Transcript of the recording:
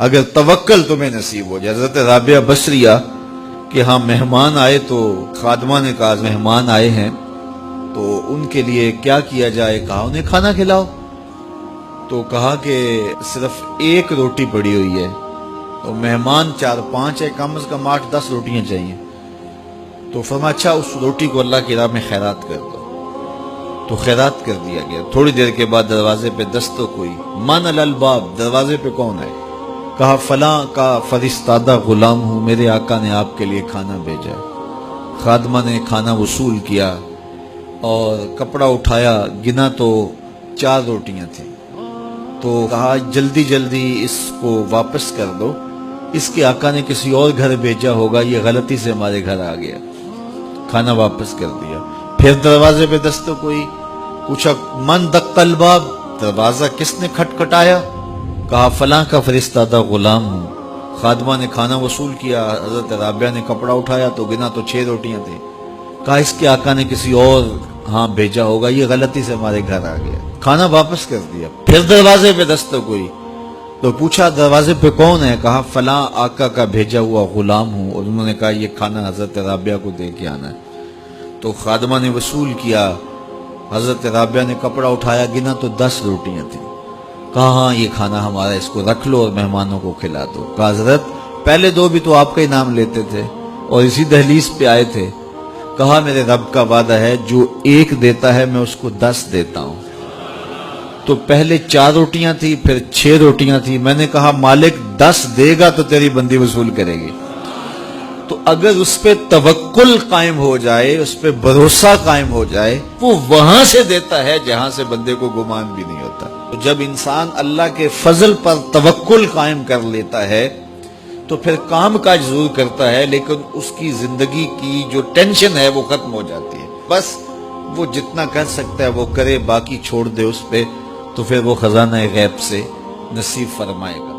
اگر توکل تمہیں نصیب ہو جائے. حضرت رابعہ بصریہ کہ ہاں مہمان آئے تو خادمہ نے کہا مہمان آئے ہیں تو ان کے لیے کیا کیا جائے. کہا انہیں کھانا کھلاؤ. تو کہا کہ صرف ایک روٹی پڑی ہوئی ہے تو مہمان 4-5 ہے، کم از کم 8-10 روٹیاں چاہیے. تو فرمایا اچھا اس روٹی کو اللہ کی راہ میں خیرات کر دو. تو خیرات کر دیا گیا. تھوڑی دیر کے بعد دروازے پہ دستک ہوئی. من الباب، دروازے پہ کون ہے؟ کہا فلاں کا فرستادہ غلام ہوں، میرے آقا نے آپ کے لیے کھانا بھیجا. خادمہ نے کھانا وصول کیا اور کپڑا اٹھایا، گنا تو 4 روٹیاں تھیں. تو کہا جلدی جلدی اس کو واپس کر دو، اس کے آقا نے کسی اور گھر بھیجا ہوگا، یہ غلطی سے ہمارے گھر آ گیا. کھانا واپس کر دیا. پھر دروازے پہ دستک ہوئی. پوچھا من دق الباب، دروازہ کس نے کھٹکھٹایا؟ کہا فلاں کا فرستادہ غلام ہوں. خادمہ نے کھانا وصول کیا. حضرت رابعہ نے کپڑا اٹھایا تو گنا تو 6 روٹیاں تھیں. کہا اس کے آقا نے کسی اور ہاں بھیجا ہوگا، یہ غلطی سے ہمارے گھر آ گیا. کھانا واپس کر دیا. پھر دروازے پہ دستک ہوئی تو پوچھا دروازے پہ کون ہے؟ کہا فلاں آقا کا بھیجا ہوا غلام ہوں. اور انہوں نے کہا یہ کھانا حضرت رابعہ کو دے کے آنا ہے. تو خادمہ نے وصول کیا. حضرت رابعہ نے کپڑا اٹھایا، گنا تو 10 روٹیاں تھیں. کہا ہاں یہ کھانا ہمارا، اس کو رکھ لو اور مہمانوں کو کھلا دو. کہا حضرت پہلے 2 بھی تو آپ کا ہی نام لیتے تھے اور اسی دہلیز پہ آئے تھے. کہا میرے رب کا وعدہ ہے جو 1 دیتا ہے میں اس کو 10 دیتا ہوں. تو پہلے 4 روٹیاں تھی، پھر 6 روٹیاں تھی. میں نے کہا مالک 10 دے گا تو تیری بندی وصول کرے گی. تو اگر اس پہ توکل قائم ہو جائے، اس پہ بھروسہ قائم ہو جائے، وہ وہاں سے دیتا ہے جہاں سے بندے کو گمان بھی نہیں ہوتا. تو جب انسان اللہ کے فضل پر توکل قائم کر لیتا ہے تو پھر کام کاج ضرور کرتا ہے، لیکن اس کی زندگی کی جو ٹینشن ہے وہ ختم ہو جاتی ہے. بس وہ جتنا کر سکتا ہے وہ کرے، باقی چھوڑ دے اس پہ، تو پھر وہ خزانہ غیب سے نصیب فرمائے گا.